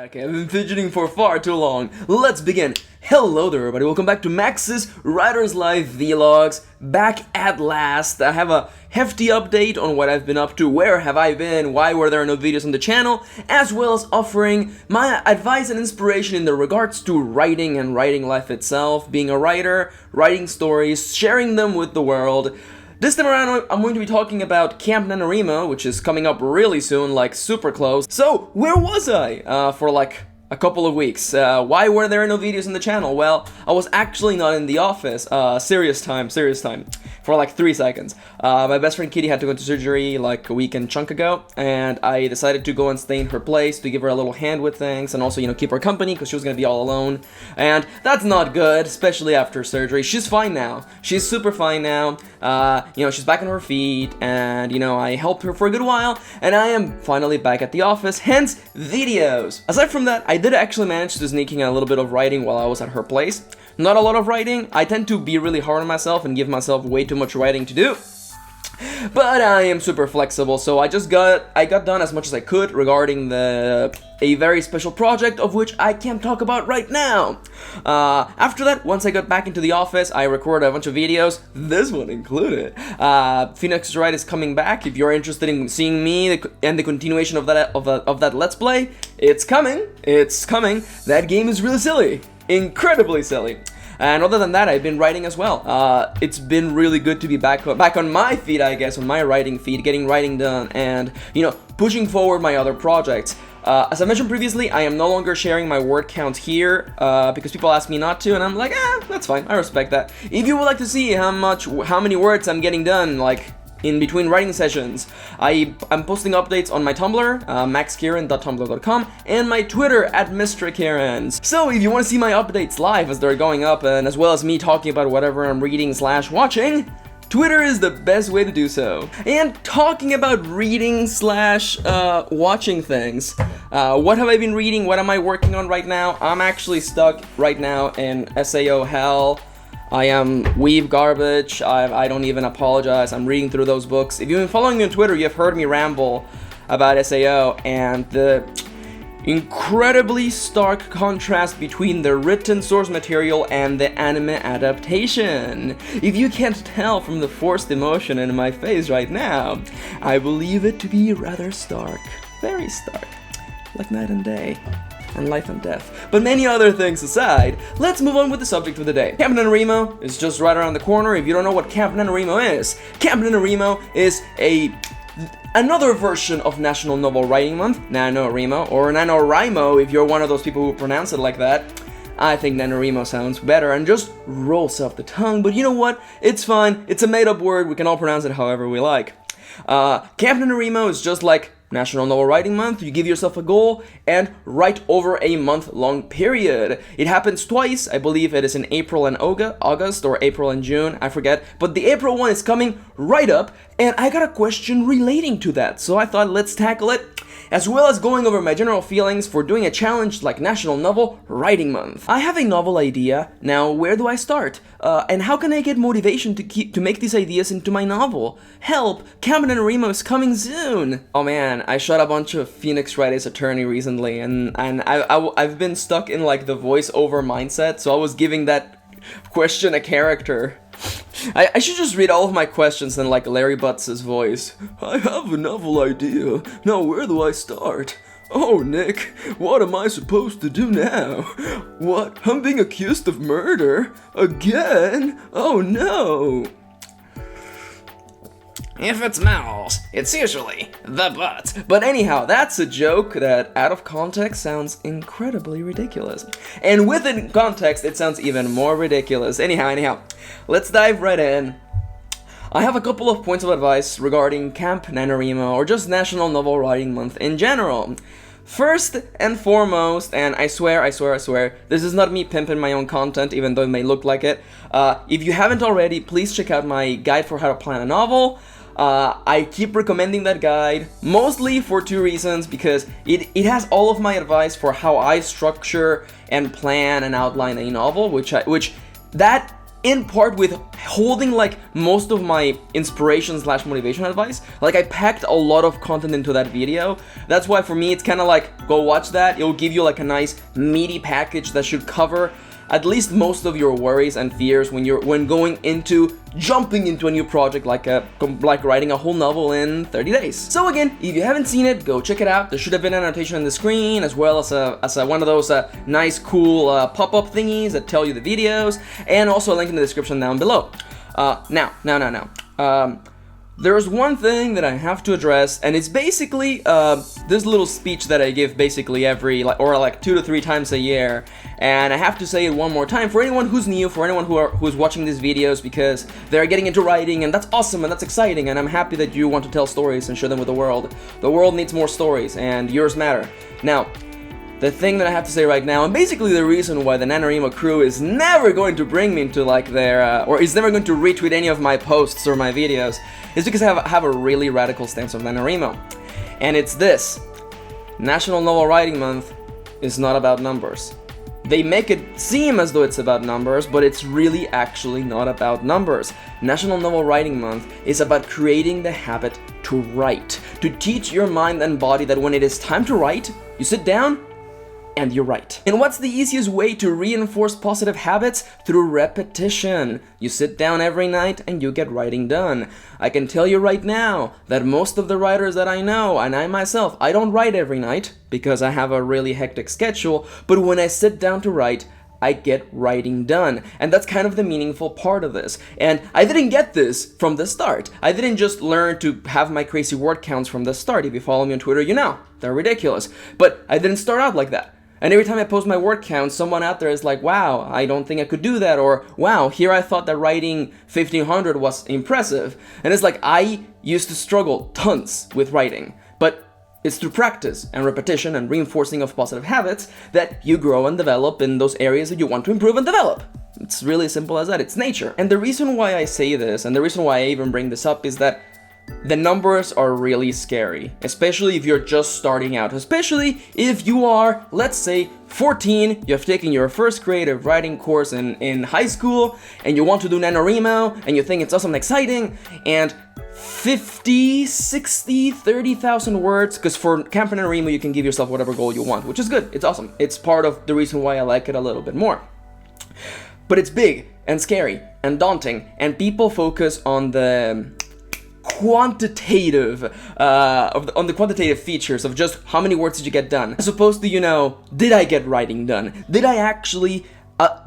back. I've been fidgeting for far too long. Let's begin. Hello there, everybody. Welcome back to Max's Writer's Life Vlogs. Back at last. I have a hefty update on what I've been up to, where have I been, why were there no videos on the channel, as well as offering my advice and inspiration in the regards to writing and writing life itself, being a writer, writing stories, sharing them with the world. This time around, I'm going to be talking about Camp NaNoWriMo, which is coming up really soon, like super close. So, where was I for like a couple of weeks? Why were there no videos on the channel? Well, I was actually not in the office. Serious time, for like 3 seconds. My best friend Kitty had to go to surgery like a week and chunk ago, and I decided to go and stay in her place to give her a little hand with things, and also, you know, keep her company because she was gonna be all alone. And that's not good, especially after surgery. She's fine now. She's super fine now. You know, she's back on her feet, and, you know, I helped her for a good while, and I am finally back at the office, hence videos. Aside from that, I did actually manage to sneak in a little bit of writing while I was at her place. Not a lot of writing. I tend to be really hard on myself and give myself way too much writing to do. But I am super flexible, so I got done as much as I could regarding a very special project of which I can't talk about right now. After that, once I got back into the office, I recorded a bunch of videos, this one included. Phoenix Wright is coming back. If you're interested in seeing me and the continuation of that Let's Play, it's coming. That game is really silly, incredibly silly. And other than that, I've been writing as well. It's been really good to be back on my feet, I guess, on my writing feed, getting writing done, and, you know, pushing forward my other projects. As I mentioned previously, I am no longer sharing my word count here, because people ask me not to, and I'm like, that's fine, I respect that. If you would like to see how many words I'm getting done, like, in between writing sessions, I'm posting updates on my Tumblr, maxkirin.tumblr.com, and my Twitter at Mr. Kirin. So if you want to see my updates live as they're going up, and as well as me talking about whatever I'm reading/watching, Twitter is the best way to do so. And talking about reading/watching things, what have I been reading? What am I working on right now? I'm actually stuck right now in SAO hell. I am weave garbage. I don't even apologize. I'm reading through those books. If you've been following me on Twitter, you've heard me ramble about SAO and the incredibly stark contrast between the written source material and the anime adaptation. If you can't tell from the forced emotion in my face right now, I believe it to be rather stark. Very stark. Like night and day. And life and death. But many other things aside, let's move on with the subject of the day. Camp NaNoWriMo is just right around the corner. If you don't know what Camp NaNoWriMo is, Camp NaNoWriMo is another version of National Novel Writing Month, NaNoWriMo, or NaNoWriMo if you're one of those people who pronounce it like that. I think NaNoWriMo sounds better and just rolls off the tongue, but you know what? It's fine. It's a made-up word. We can all pronounce it however we like. Camp NaNoWriMo is just like National Novel Writing Month. You give yourself a goal and write over a month-long period. It happens twice. I believe it is in April and August, or April and June, I forget. But the April one is coming right up, and I got a question relating to that, so I thought let's tackle it, as well as going over my general feelings for doing a challenge like National Novel Writing Month. I have a novel idea. Now, where do I start? And how can I get motivation to make these ideas into my novel? Help! Camp NaNoWriMo is coming soon! Oh man, I shot a bunch of Phoenix Wright Ace Attorney recently, and I've been stuck in like the voiceover mindset, so I was giving that question a character. I should just read all of my questions in like Larry Butts' voice. I have a novel idea. Now where do I start? Oh, Nick, what am I supposed to do now? What? I'm being accused of murder? Again? Oh no! If it's mouths, it's usually the butt. But anyhow, that's a joke that out of context sounds incredibly ridiculous. And within context, it sounds even more ridiculous. Anyhow, let's dive right in. I have a couple of points of advice regarding Camp NaNoWriMo, or just National Novel Writing Month in general. First and foremost, and I swear, this is not me pimping my own content, even though it may look like it. If you haven't already, please check out my guide for how to plan a novel. I keep recommending that guide, mostly for two reasons, because it has all of my advice for how I structure and plan and outline a novel, which that in part with holding like most of my inspiration / motivation advice. Like I packed a lot of content into that video. That's why for me it's kind of like, go watch that. It'll give you like a nice meaty package that should cover at least most of your worries and fears when going into jumping into a new project like writing a whole novel in 30 days. So again, if you haven't seen it, go check it out. There should have been an annotation on the screen as well as one of those nice cool pop-up thingies that tell you the videos, and also a link in the description down below. Now. There's one thing that I have to address, and it's basically this little speech that I give basically every, like 2 to 3 times a year, and I have to say it one more time for anyone who's new, for anyone who's watching these videos because they're getting into writing, and that's awesome and that's exciting, and I'm happy that you want to tell stories and share them with the world. The world needs more stories, and yours matter. Now, the thing that I have to say right now, and basically the reason why the NaNoWriMo crew is never going to bring me into like their, or is never going to retweet any of my posts or my videos, is because I have a really radical stance on NaNoWriMo. And it's this: National Novel Writing Month is not about numbers. They make it seem as though it's about numbers, but it's really actually not about numbers. National Novel Writing Month is about creating the habit to write, to teach your mind and body that when it is time to write, you sit down and you're right. And what's the easiest way to reinforce positive habits? Through repetition. You sit down every night and you get writing done. I can tell you right now that most of the writers that I know, and I myself, I don't write every night because I have a really hectic schedule, but when I sit down to write, I get writing done. And that's kind of the meaningful part of this. And I didn't get this from the start. I didn't just learn to have my crazy word counts from the start. If you follow me on Twitter, you know, they're ridiculous. But I didn't start out like that. And every time I post my word count, someone out there is like, wow, I don't think I could do that, or wow, here I thought that writing 1500 was impressive. And it's like, I used to struggle tons with writing, but it's through practice and repetition and reinforcing of positive habits that you grow and develop in those areas that you want to improve and develop. It's really simple as that. It's nature. And the reason why I say this, and the reason why I even bring this up, is that the numbers are really scary, especially if you're just starting out, especially if you are, let's say, 14, you have taken your first creative writing course in high school, and you want to do NaNoWriMo, and you think it's awesome and exciting, and 50, 60, 30,000 words, because for Camp NaNoWriMo you can give yourself whatever goal you want, which is good, it's awesome. It's part of the reason why I like it a little bit more. But it's big, and scary, and daunting, and people focus on the quantitative on the quantitative features of just how many words did you get done, as opposed to, you know, did I get writing done? Did I actually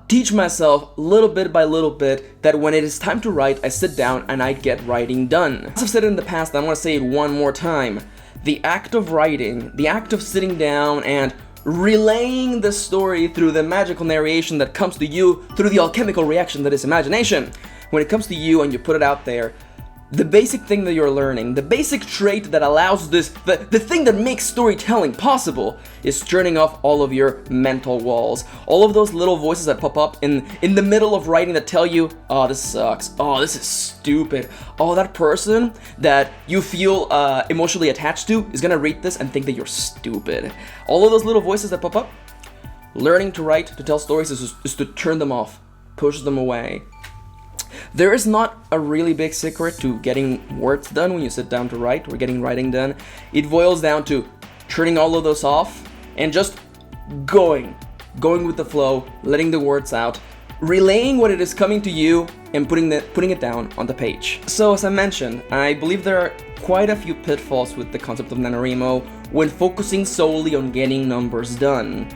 teach myself little bit by little bit that when it is time to write, I sit down and I get writing done? As I've said in the past, I'm gonna say it one more time: the act of writing, the act of sitting down and relaying the story through the magical narration that comes to you through the alchemical reaction that is imagination. When it comes to you and you put it out there, the basic thing that you're learning, the basic trait that allows this, the thing that makes storytelling possible, is turning off all of your mental walls. All of those little voices that pop up in the middle of writing that tell you, oh, this sucks, oh, this is stupid, oh, that person that you feel emotionally attached to is gonna read this and think that you're stupid. All of those little voices that pop up, learning to write, to tell stories is to turn them off, push them away. There is not a really big secret to getting words done when you sit down to write, or getting writing done. It boils down to turning all of those off and just going with the flow, letting the words out, relaying what it is coming to you, and putting it down on the page. So as I mentioned, I believe there are quite a few pitfalls with the concept of NaNoWriMo when focusing solely on getting numbers done.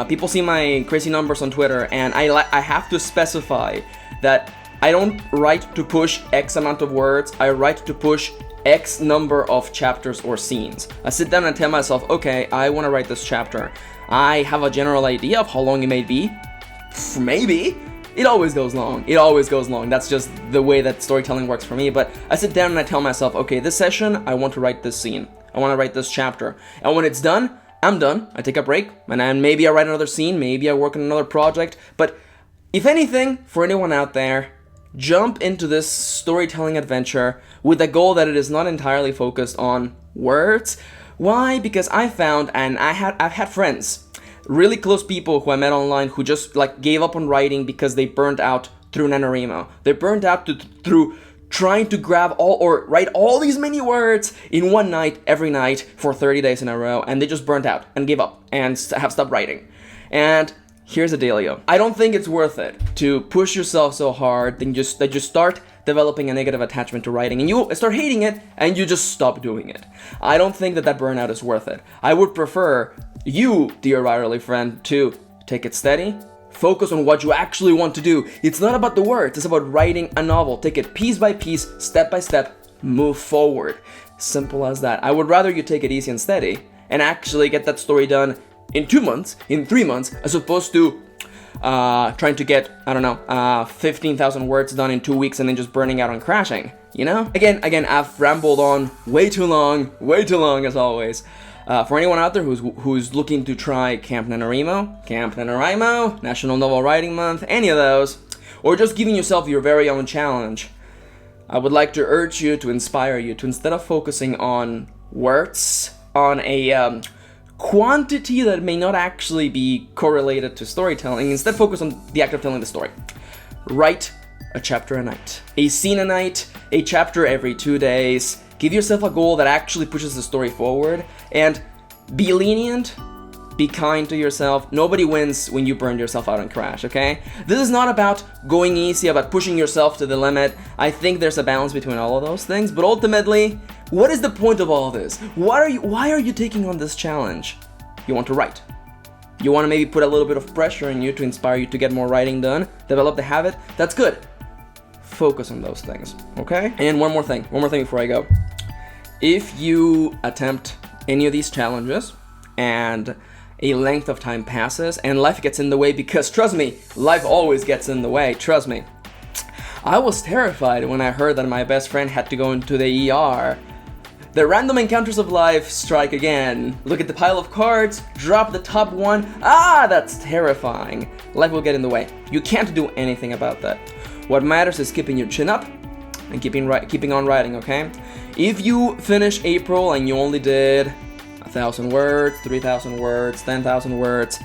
People see my crazy numbers on Twitter, and I have to specify that I don't write to push X amount of words, I write to push X number of chapters or scenes. I sit down and tell myself, okay, I want to write this chapter. I have a general idea of how long it may be. Maybe. It always goes long. It always goes long. That's just the way that storytelling works for me. But I sit down and I tell myself, okay, this session, I want to write this scene. I want to write this chapter. And when it's done, I'm done. I take a break, and then maybe I write another scene, maybe I work on another project. But if anything, for anyone out there, jump into this storytelling adventure with the goal that it is not entirely focused on words. Why? Because I found, and I've had friends, really close people who I met online who just like gave up on writing because they burned out through NaNoWriMo. They're burnt out through trying to grab all or write all these many words in one night, every night, for 30 days in a row, and they just burnt out and gave up and have stopped writing. And here's the dealio. I don't think it's worth it to push yourself so hard that you start developing a negative attachment to writing and you start hating it and you just stop doing it. I don't think that burnout is worth it. I would prefer you, dear writerly friend, to take it steady, focus on what you actually want to do. It's not about the words, it's about writing a novel. Take it piece by piece, step by step, move forward. Simple as that. I would rather you take it easy and steady and actually get that story done in 2 months, in 3 months, as opposed to trying to get, 15,000 words done in 2 weeks and then just burning out and crashing, you know? Again, I've rambled on way too long as always. For anyone out there who's looking to try Camp NaNoWriMo, National Novel Writing Month, any of those, or just giving yourself your very own challenge, I would like to urge you, to inspire you, to instead of focusing on words, on a quantity that may not actually be correlated to storytelling, instead focus on the act of telling the story. Write a chapter a night, a scene a night, a chapter every 2 days. Give yourself a goal that actually pushes the story forward, and be lenient, be kind to yourself. Nobody wins when you burn yourself out and crash, okay? This is not about going easy, about pushing yourself to the limit. I think there's a balance between all of those things, but ultimately, what is the point of all this? Why are you taking on this challenge? You want to write. You want to maybe put a little bit of pressure on you to inspire you to get more writing done, develop the habit. That's good. Focus on those things, okay? And one more thing before I go. If you attempt any of these challenges and a length of time passes and life gets in the way, because trust me, life always gets in the way, trust me. I was terrified when I heard that my best friend had to go into the ER. The random encounters of life strike again. Look at the pile of cards, drop the top one. That's terrifying. Life will get in the way. You can't do anything about that. What matters is keeping your chin up and keeping on writing, okay? If you finish April and you only did 1,000 words, 3,000 words, 10,000 words,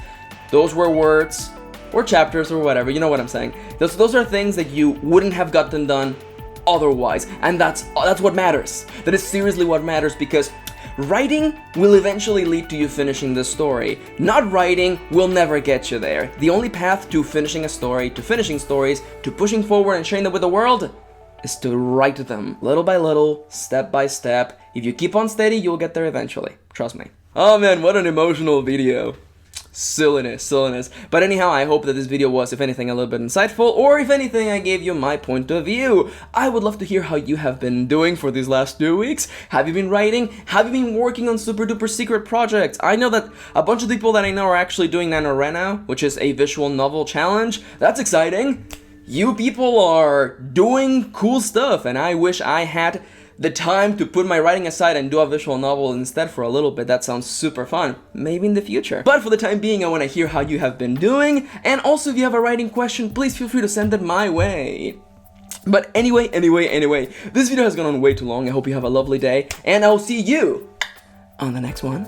those were words or chapters or whatever, you know what I'm saying. Those are things that you wouldn't have gotten done otherwise, and that's what matters. That is seriously what matters, because writing will eventually lead to you finishing the story. Not writing will never get you there. The only path to finishing a story, to finishing stories, to pushing forward and sharing them with the world is to write them little by little, step by step. If you keep on steady, you'll get there eventually. Trust me. Oh man, what an emotional video. Silliness. But anyhow, I hope that this video was, if anything, a little bit insightful, or if anything, I gave you my point of view. I would love to hear how you have been doing for these last 2 weeks. Have you been writing? Have you been working on super duper secret projects? I know that a bunch of people that I know are actually doing NaNoWriMo, which is a visual novel challenge. That's exciting. You people are doing cool stuff, and I wish I had the time to put my writing aside and do a visual novel instead for a little bit. That sounds super fun. Maybe in the future. But for the time being, I want to hear how you have been doing. And also, if you have a writing question, please feel free to send it my way. But anyway, this video has gone on way too long. I hope you have a lovely day, and I'll see you on the next one.